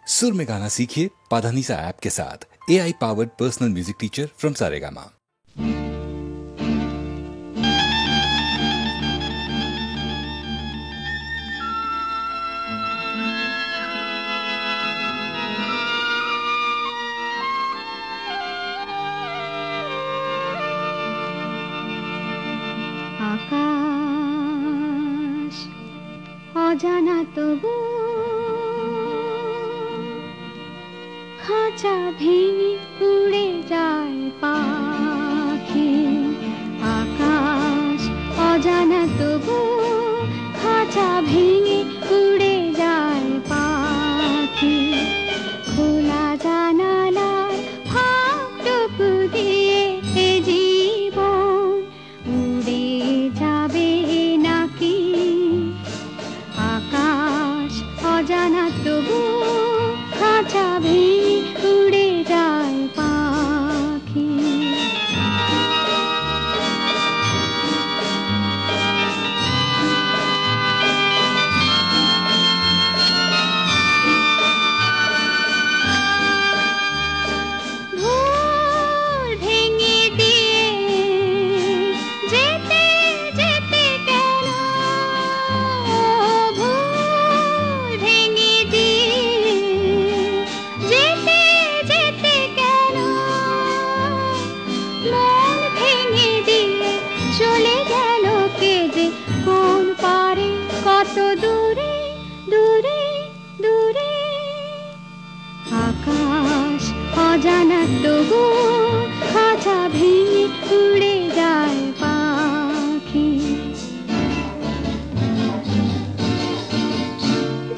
सुर में गाना सीखिए पाधानीसा ऐप के साथ। AI powered personal music teacher from Saregama. আকাশ অজানা তবু খাঁচা ভেঙে উড়ে যায় পাখি। আকাশ অজানা তবু খাঁচা ভেঙে উড়ে যায় পাখি। খোলা জানালার ফাঁকটুকু দিয়ে এ জীবন উড়ে যাবে নাকি? আকাশ অজানা তবু খাঁচা ভেঙে উড়ে যায় পাখি। ভুল ভেঙে দিয়ে যেতে যেতে কেন, ভুল ভেঙে দিয়ে যেতে যেতে কেন, মন ভেঙে দিয়ে চলে গেল কে যে কোন পারে, কত দূরে দূরে দূরে। আকাশ অজানা তবু খাঁচা ভেঙে উড়ে যায় পাখি।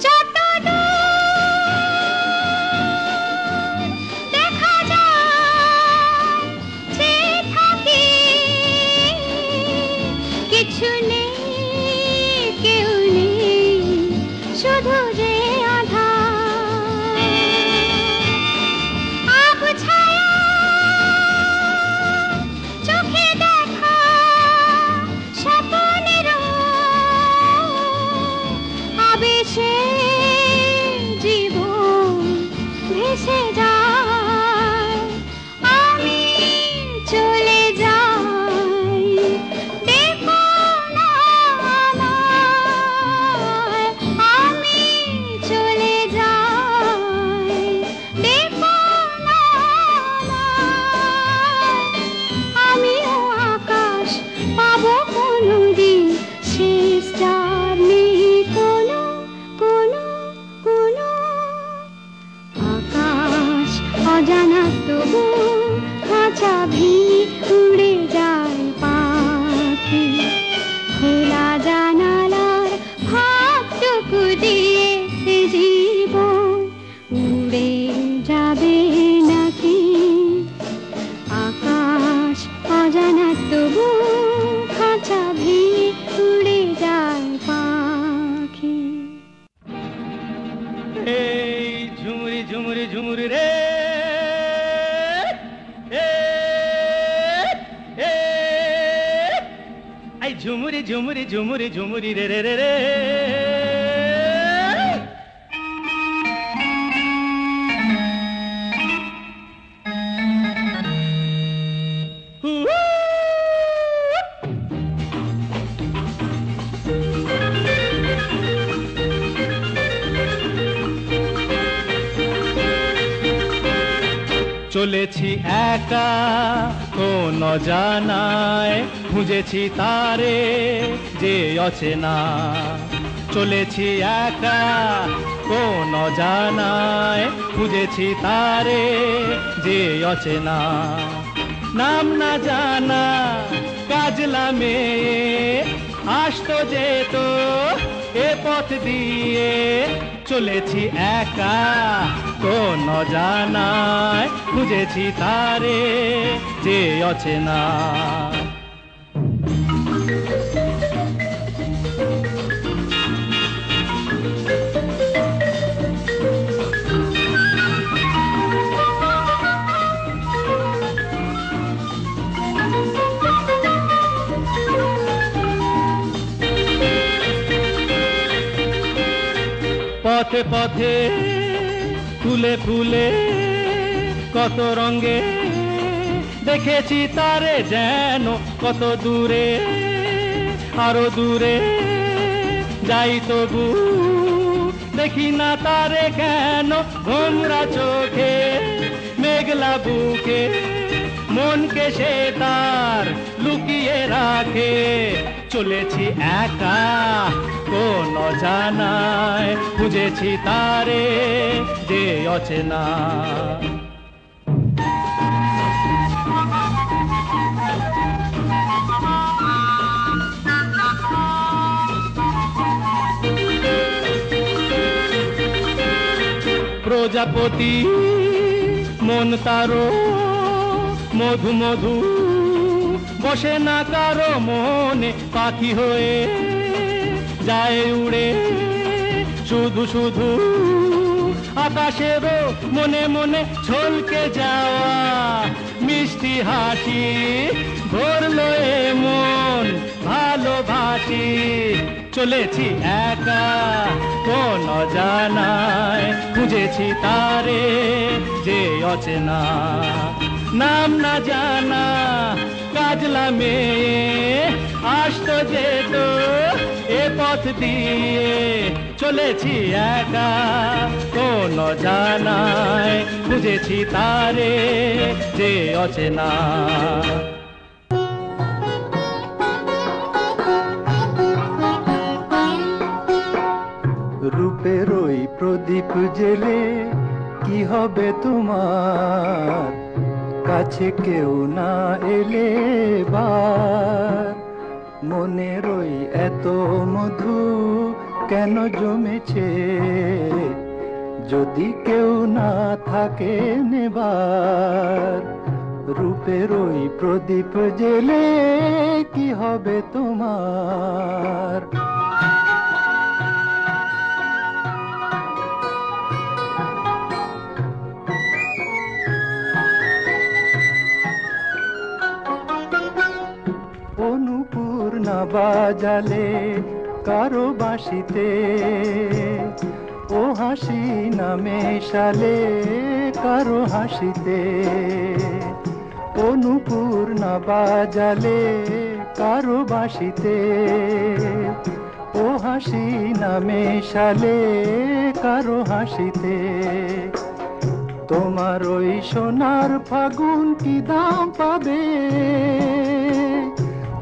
যত দূর দেখা যায় চেয়ে থাকি, কিছু নেই কেউ নেই, শুধু যে আধার। আব ছায়া চোখে দেখা স্বপ্নেরও আবেশে জীবন ভেসে যায়। আমি চলে যাই, দেখো না আমায়। আমি চলে যাই, দেখো না আমায়। আমিও আকাশ পাবো কোনদিন, শেষ যার নেই কোনো কোনো কোনো। আকাশ অজানা তবু খাঁচা ভেঙে উড়ে যায় পাখি। খোলা জানালার ফাঁকটুকু দিয়ে এ জীবন উড়ে যাবে নাকি? আকাশ অজানা তবু খাঁচা ভেঙে উড়ে যায় পাখি। এই ঝুমুরি ঝুমুরি ঝুমুরি রে, এই ঝুমুরি ঝুমুরি ঝুমুরি ঝুমুরি রে রে রে রে। চলেছি একা কোন জানায়, খুঁজেছি তারে যে অচেনা। চলেছি একা কোন জানায়, খুঁজেছি তারে যে অচেনা। নাম না জানা কাজলা মেয়ে আসতো যেত এ পথ দিয়ে। চলেছি একা কোন জানায়, খুঁজেছি তারে যে অচেনা। পথে পথে ফুলে ফুলে কত রঙে দেখেছি তারে যেন কত দূরে আরো দূরে যাই তবু দেখি না তারে কেন ভোমরা চোখে মেঘলা বুকে মনকে সে তার লুকিয়ে রাখে চলেছি একা কোন জানায় খুঁজেছি তারে যে অচেনা প্রজাপতি মন তারো মধু মধু বসে না কারো মনে পাখি হয়ে যায় উড়ে শুধু শুধু আকাশেরও মনে মনে ছলকে যাওয়া মিষ্টি হাসি ভরলো এ মন ভালোবাসি চলেছি একা কোন জানায় খুঁজেছি তারে যে অচেনা নাম না জানা কাজলা মেয়ে আসতো যেত এ পথ দিয়ে চলেছি একা কোন জানায় খুঁজেছি তারে যে অচেনা রূপের ওই প্রদীপ জেলে কি হবে তোমার কাছে কেউ না এলে বার মনের ওই এত মধু কেন জমেছে যদি কেউ না থাকে নেবার রূপের ওই প্রদীপ জেলে কি হবে তোমার অনুপূর্ণা বাজালে কারো বাঁশিতে ও হাসি না মেশালে কারো হাসিতে অনুপূর্ণা বাজালে কারো বাঁশিতে ও হাসি না মেশালে কারো হাসিতে তোমার ওই সোনার ফাগুন কি দাম পাবে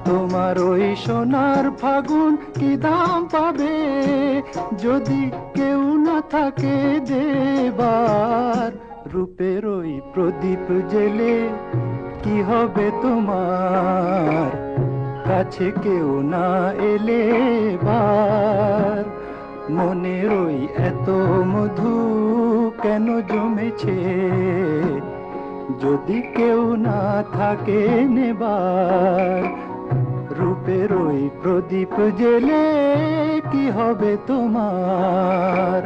তোমার ওই সোনার ফাগুন কি দাম পাবে যদি কেউ না থাকে দেবার রূপের ওই প্রদীপ জেলে কি হবে তোমার কাছে কেউ না এলে বার মনের ওই এত মধু কেন জমেছে যদি কেউ না থাকে নেবার রূপের ওই প্রদীপ জেলে কি হবে তোমার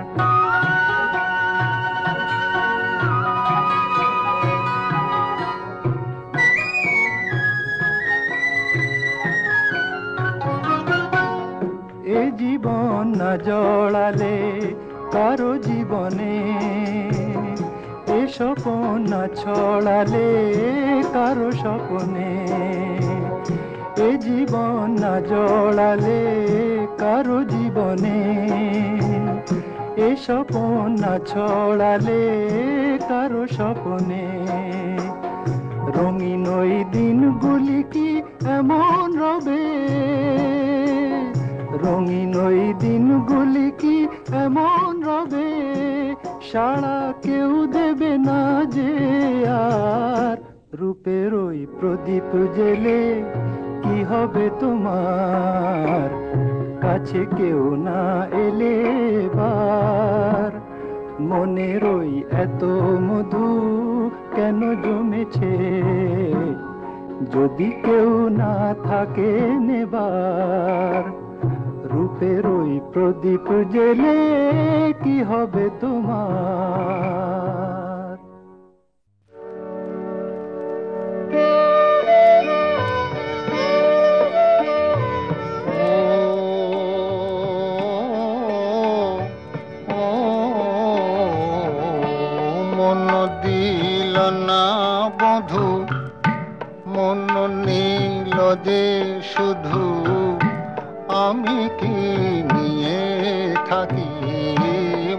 এ জীবন না জড়ালে কারো জীবনে এ স্বপন না ছড়ালে কারো স্বপনে এ জীবন না জড়ালে কারো জীবনে এ স্বপন না ছড়ালে কারো স্বপনে রঙিন ওই দিনগুলি কি এমন রবে রঙিন ওই দিনগুলি কি এমন রবে সাড়া কেউ দেবে না যে আর রূপের ওই প্রদীপ জেলে কি হবে তোমার কাছে কেউ না এলে বার মনের ওই এত মধু কেন জমেছে যদি কেউ না থাকে নেবার রূপের ওই প্রদীপ জেলে কি হবে তোমার না বধূ মন নীল যে শুধু আমি কি নিয়ে থাকি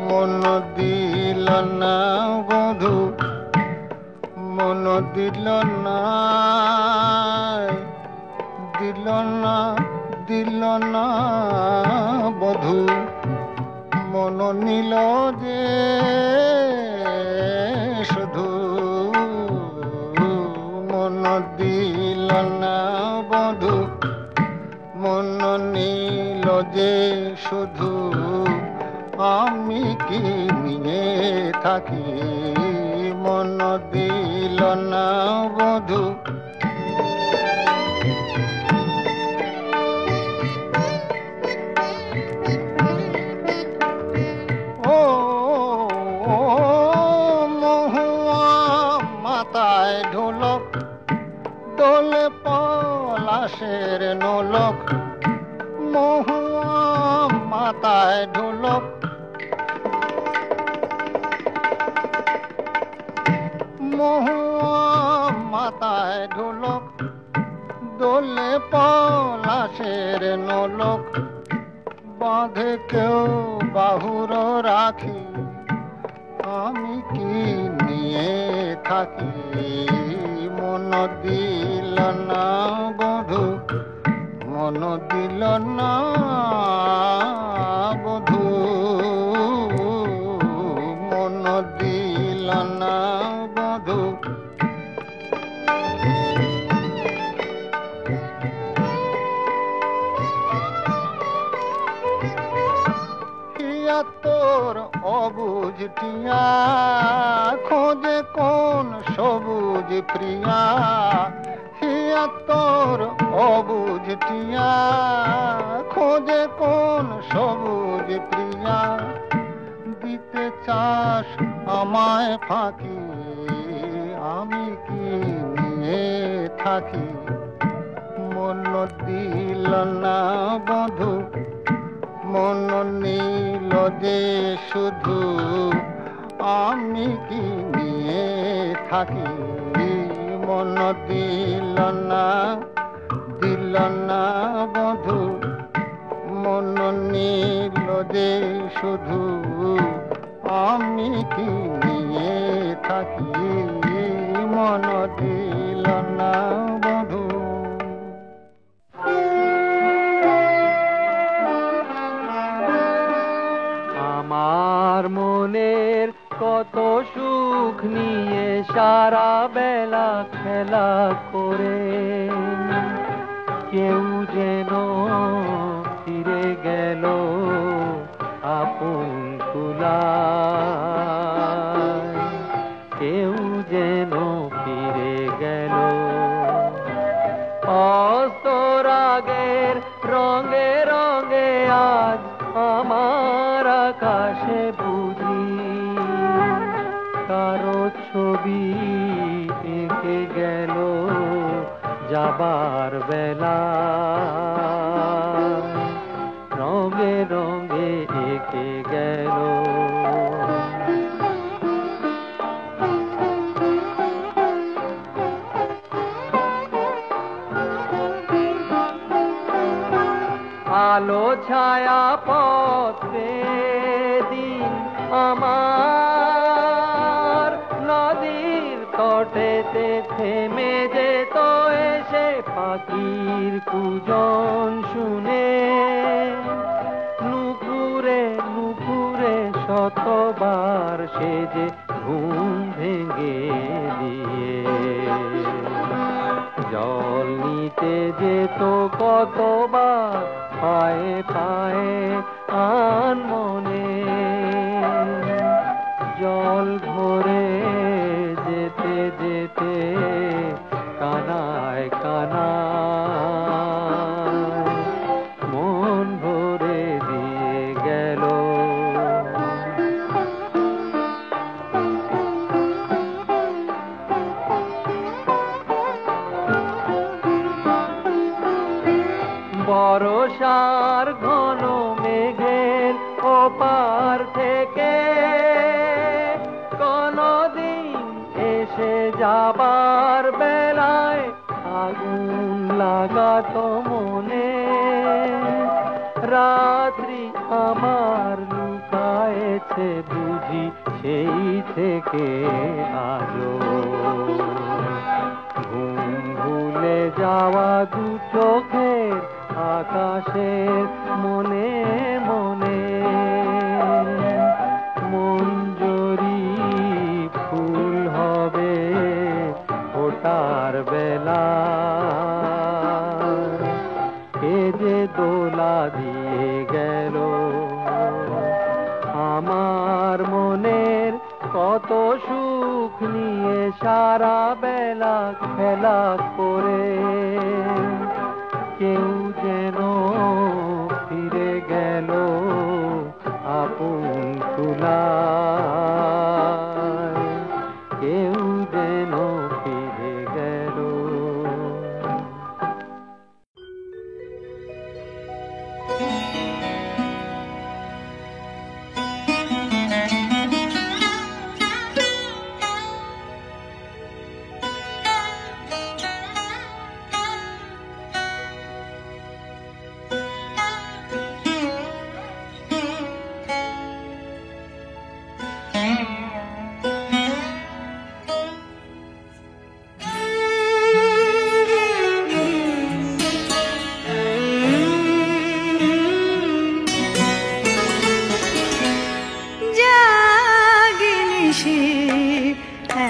মন দিল না বধূ মন দিল না দিল না দিল না বধূ মন নীল যে শুধু মন দিল না বধূ মন নীল যে শুধু আমি কি নিয়ে থাকি মন দিল না বধূ ও মহুয়া মাথায় ঢোলক দোলে পলাশের নোলক মহুয়া মাথায় ঢোলক মহুয়া মাথায় ঢোলক দোলে পলাশের নোলক বাঁধে কেউ বাহুর রাখি আমি কি নিয়ে থাকি মন দিল না বধূ মন দিল না বধূ মন দিল না বধূ তোর অবুঝ টিয়া খোঁজে কোন সবুজ প্রিয়া হিয়া তোর অবুঝ টিয়া খোঁজে কোন সবুজ প্রিয়া দিতে চাস আমায় ফাঁকি আমি কি নিয়ে থাকি মন দিল না বধূ মন নীল যে শুধু আমি কি নিয়ে থাকি মন দিল না বধূ মন নীল যে শুধু আমি কি নিয়ে থাকি মন দিল না বধূ আমার মনের কত সুখ নিয়ে সারা বেলা খেলা করে কেউ যেন ফিরে গেল আপন কুলায় কেউ যেন ফিরে গেল অস্তরাগের রঙে রঙে আজ আমার আকাশে বুঝি কারো ছবি এঁকে গেল যাবার বেলা রঙে রঙে এঁকে গেল আলো ছায়া পথে দিন আমার নদীর তটেতে থেমে যেত এসে পাখির কুজন শুনে নুপুরে নুপুরে শতবার সে যে ঘুম ভেঙে দিয়ে জল নিতে যেত কতবার পায়ে পায়ে আনমনে জল ভরে যেতে যেতে কানায় কানায় মন ভরে দিয়ে গেল বর্ষার ঘন মেঘের ওপার থেকে ভেসে যাবার বেলায় আগুন লাগাতো মনে, রাত্রি আমার লুকায়েছে বুঝি সেই থেকে আজো। ঘুম ভুলে যাওয়া দু চোখের আকাশের মনে মনে মঞ্জরি ফুল হবে ফোটার বেলা। কে যে দোলা দিয়ে গেল আমার মনের কত সুখ নিয়ে সারা বেলা খেলা করে। কেউ যেন ফিরে গেল আপন তুলায়, কেউ যেন ফিরে গেল।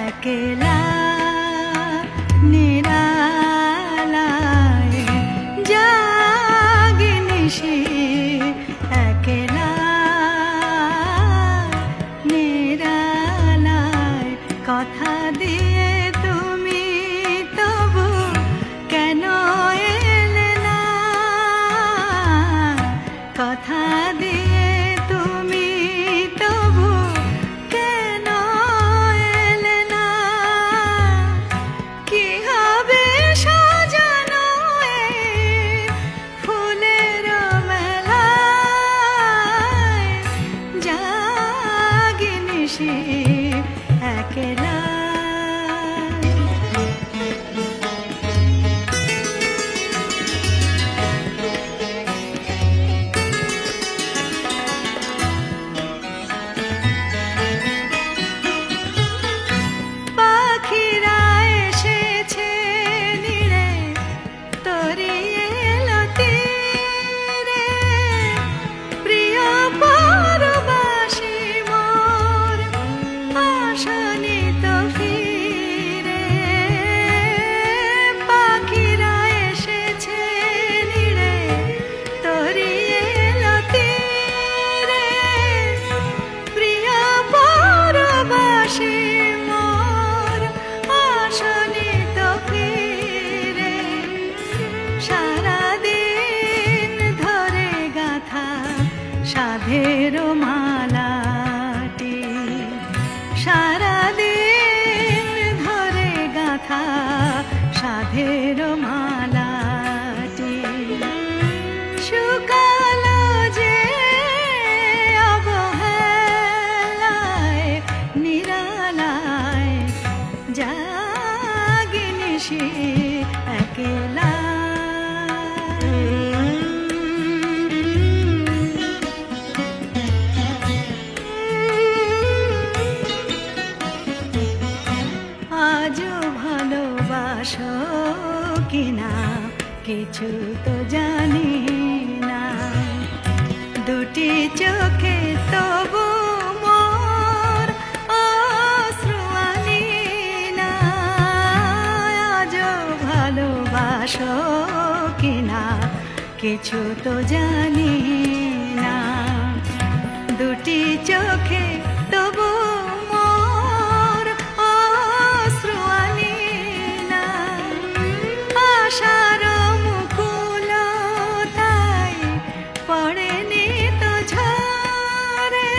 একলা নিরালায় জাগিনিশি, একলা নিরালায় কথা দিয়ে তুমি তবু কেন এলে না, কথা দিয়ে তুমি তবু কেন এলে না। কি হবে সাজানো ফুলের মেলায় জাগিনিশি একলা। সাধের মালাটি সারাদিন ধরে গাথা, সাধের মালাটি শুকালো যে অবহেলায় নিরালায় জাগিনিশি একলা। আজও ভালোবাসো কিনা কিছু তো জানি না, দুটি চোখে তবু মোর অশ্রু আনি না। আজও ভালোবাসো কিনা কিছু তো জানি না, দুটি চোখে তবু আশার মুকুলতায় পড়েনি তো ঝরে,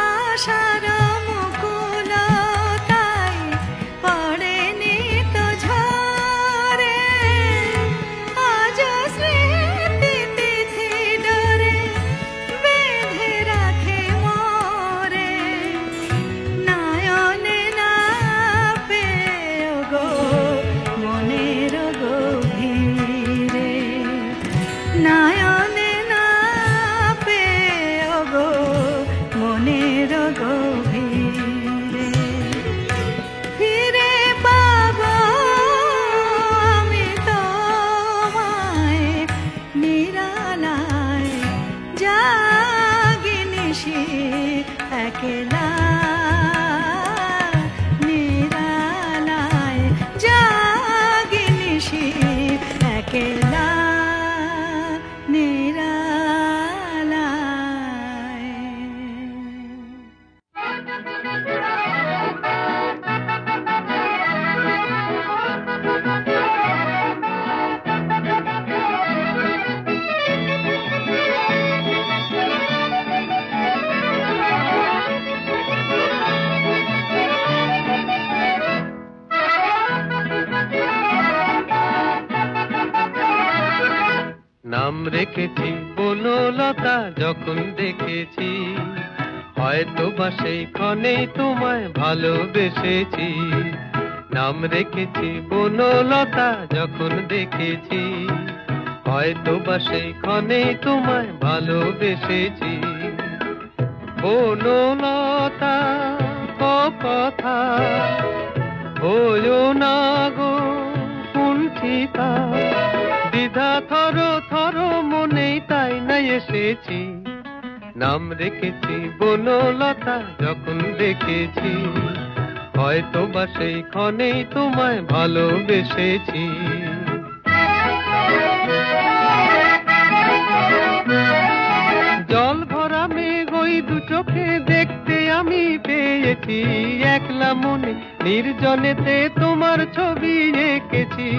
আশার মুকুল নাম রেখেছি বনলতা যখন দেখেছি, হয়তো বা সেই ক্ষণেই তোমায় ভালোবেসেছি। নাম রেখেছি বনলতা যখন দেখেছি, হয়তো বা সেই ক্ষণেই তোমায় ভালোবেসেছি। বনলতা কথা হয়ো না গো কুণ্ঠিতা, দ্বিধা থর থর মনেই তাই না এসেছি। নাম রেখেছি বনলতা যখন দেখেছি, হয়তো বা সেই ক্ষণেই তোমায় ভালোবেসেছি। জল ভরা মেঘ ওই দু চোখে দেখতে আমি পেয়েছি, একলা মনে নির্জনেতে তোমার ছবি এঁকেছি।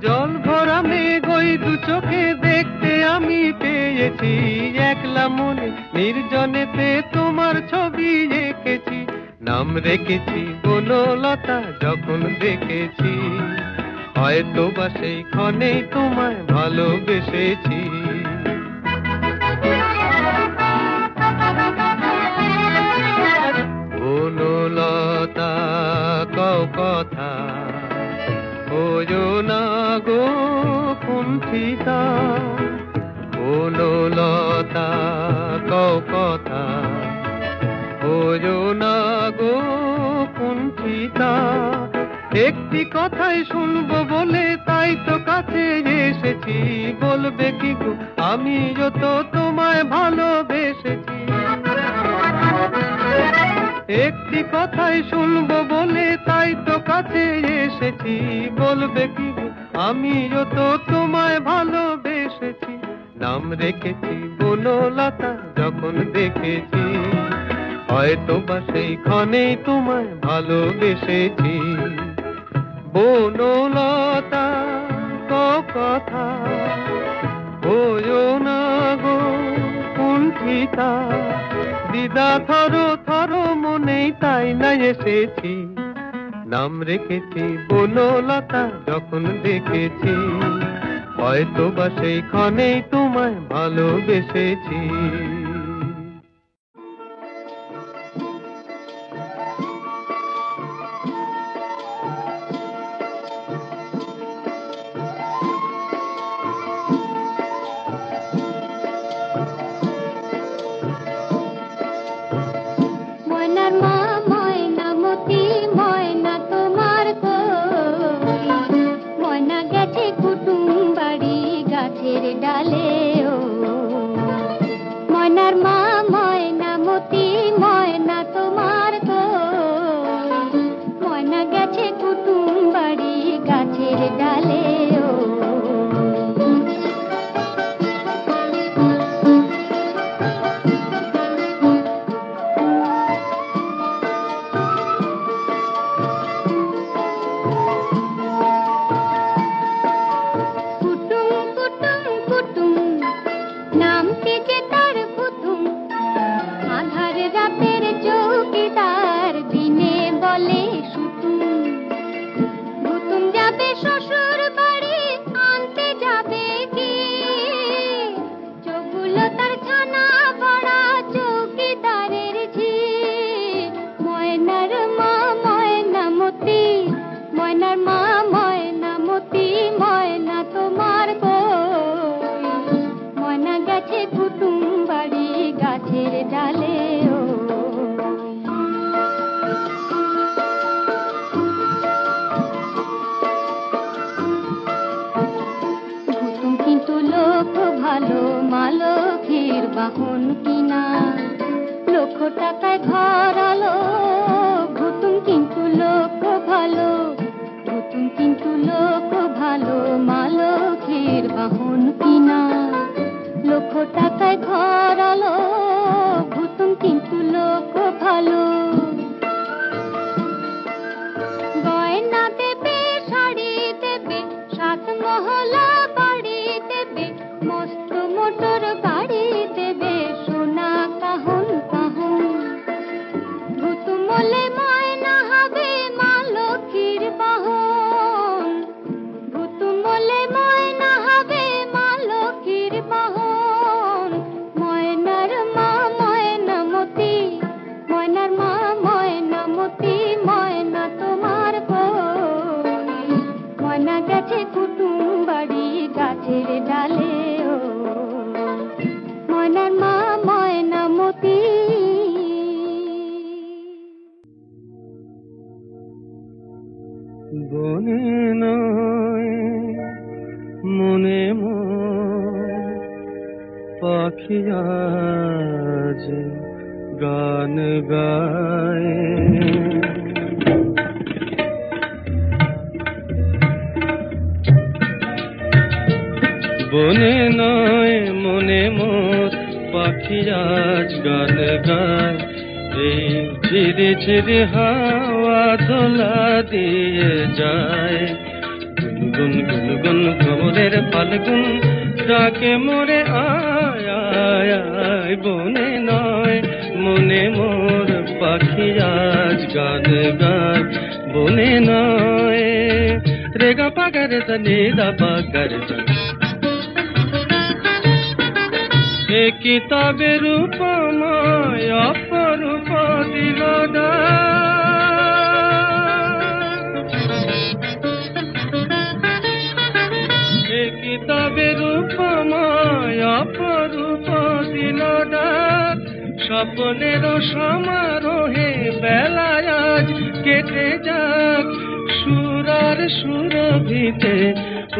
জল ভরা মেঘ ওই দু চোখে দেখতে আমি পেয়েছি, একলা মনে নির্জনেতে তোমার ছবি এঁকেছি। নাম রেখেছি বনলতা যখন দেখেছি, হয়তো বা সেই ক্ষণেই তোমায় ভালোবেসেছি। বনলতা কও কথা হয়ো না গো কুণ্ঠিতা, বনলতা কও কথা হয়ো না গো কুণ্ঠিতা। একটি কথাই শুনবো বলে তাই তো কাছে এসেছি, বলবে কি গো আমিও তো তোমায় ভালোবেসেছি। একটি কথাই শুনবো বলে তাই তো কাছে এসেছি, বলবে কি গো আমিও তো তোমায় ভালোবেসেছি। নাম রেখেছি বনলতা যখন দেখেছি, হয়তো বা সেই ক্ষণেই তোমায় ভালোবেসেছি। বনলতা কথা হয়ো না গো কুণ্ঠিতা, দ্বিধা থর থর মনেই তাই না এসেছি। নাম রেখেছি বনলতা যখন দেখেছি, হয়তো বা সেই ক্ষণেই তোমায় ভালোবেসেছি। ডালে ও ময়নার মা ময়না মতি ময়না তোমার কই, ময়না গেছে কুটুম বাড়ি গাছের ডালে ও। বাহন কিনা লক্ষ টাকায় ঘর আলো, ভুতুম কিন্তু লোক ভালো, ভুতুম কিন্তু লোক ভালো, মালকের বাহন কিনা লক্ষ টাকায় ঘর আলো, ভুতুম কিন্তু লোক ভালো। গয়না দেবে শাড়ি দেবে সাত মহলা বাড়ি দেবে, মস্ত মোটর গাড়ি দেবে, সোনা কাহন কাহন। ভুতুমলে ময়না হবে মা লক্ষ্মীর বাহন, ভুতুমলে ময়না বনে নয় মনে পাখি আজ গান গায়। বনে নয় মনে মোর পাখি আজ গান গায়। এই ঝিরি ঝিরি হাওয়া দোলা দিয়ে যায়। গুনগুন গুনগুন ভোরের ফাল্গুন ডাকে মোরে আয় আয় আয়। বনে নয় মনে মোর পাখি আজ গান গায়। বনে নয় রেগা পাগারে জানি দা পাগারে জানি এ কিতাবের উপমায় অপরূপ দিলদা। এ কিতাবের উপমায় অপরূপ দিলদা। স্বপ্নের সমারোহে বেলায় আজ কেটে যাক। সুরার সুরভিতে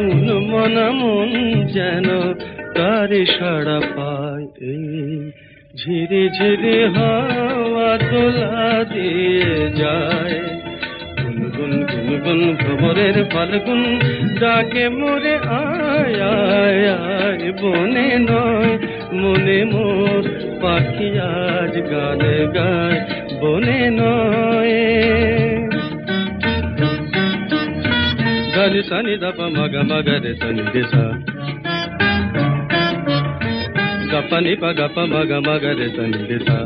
উন্মনা মন যেন তারে সাড়া পায়। এই ঝিরি ঝিরি হাওয়া দোলা দিয়ে যায়। গুনগুন গুনগুন ভোরের ফাল্গুন ডাকে মোরে আয় আয় আয়। বনে নয় মনে মোর পাখি আজ গান গায়। বনে নয় গানি সানি দাপা মাগা মাগারে সানি দেশা গপা নিপা গপা মাগা মাগারে সানি দেশা।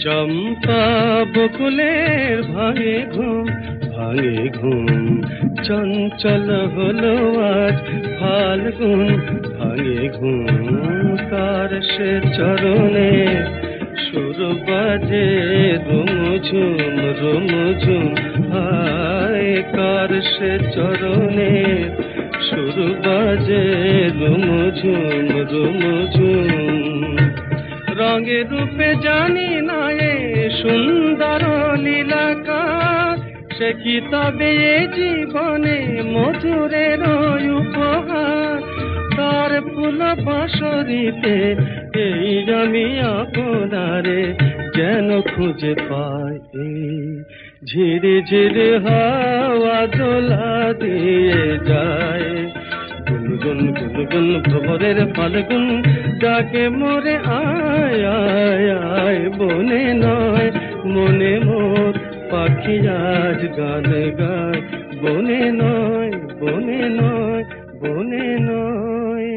চম্পা বকুলের ভাঙে ঘুম চঞ্চল হলো আজ ফাল্গুন ভাঙে ঘুম। কার সে চরণে সুর বাজে রুমঝুম রুমঝুম হায়। কার সে চরণে সুর বাজে রুমঝুম রুমঝুম। রঙে রূপে জানি না এ সুন্দর লীলাকার। সে কি তবে এ জীবনে মধুরের উপহার। তার ফুল বাঁশরিতে এই আমি আপনারে যেন খুঁজে পাই। এই ঝিরি ঝিরি হাওয়া দোলা দিয়ে যায়। গুনগুন গুনগুন ভোরের ফাল্গুন ডাকে মোরে আয় আয় আয়। বনে নয় মনে মোর পাখি আজ গান গায়। বনে নয় বনে নয় বনে নয়।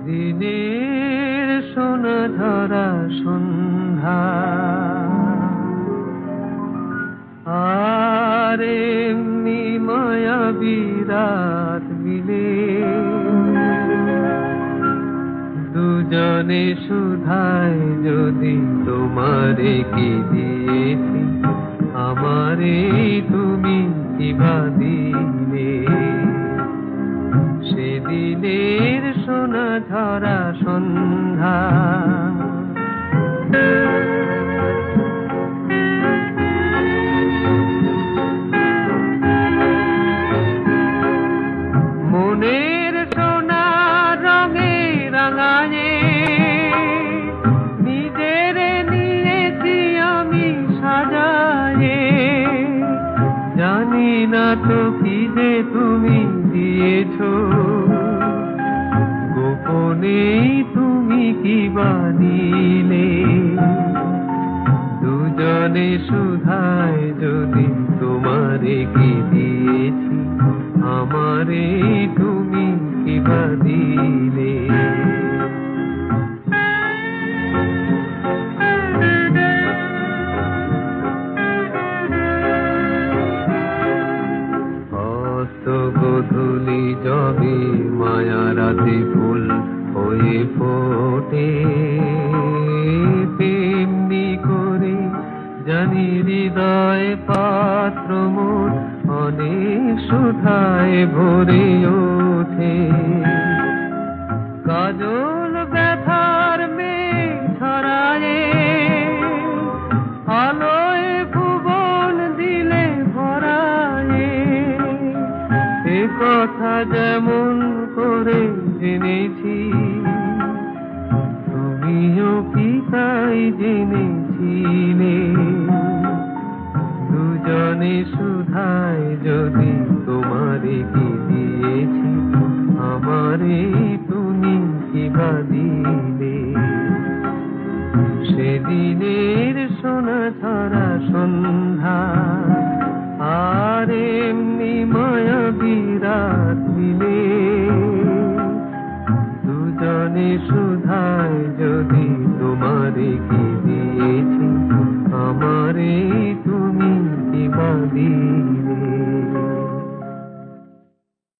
সেদিনের সোনা ধরা সন্ধ্যা আর এমনি মায়াবী রাত মিলে দুজনে সুধায় যদি তোমারে কি দিয়েছি আমারে তুমি কিবা দিলে। সেদিনের সোনা ঝরা সন্ধ্যা মনের সোনা রঙে রাঙায়ে নিজের নিয়েছি আমি সাজায়ে। জানি না তো কি যে তুমি দিয়েছো গোপনে তুমি কি বানিলে। দুজনে সুধায় যদি তোমারে কি দিয়েছি আমারে তুমি কি দিলে। গধূলি জবে মায়া রাতে ফুল হয়ে ফোটে তেমনি করে জানি হৃদয় পাত্র মোর অনেক সুধায় ভরে ওঠে। কাজল ব্যথার মেঘ ছড়ায়ে, আলোয় ভুবন দিলে ভরায়ে। এ কথা যেমন করে জেনেছি, তুমিও কি তাই জেনেছিলে? দুজনে সুধায় যদি তোমারে কি দিয়েছি, আমারে তুমি কি বা দিলে? সেদিনের সোনা ছড়া সন্ধ্যা আর এমনি মায়াবী রাত মিলে, দুজনে সুধায় যদি তোমারে কি দিয়েছি, আমারে তুমি কি বা দিলে?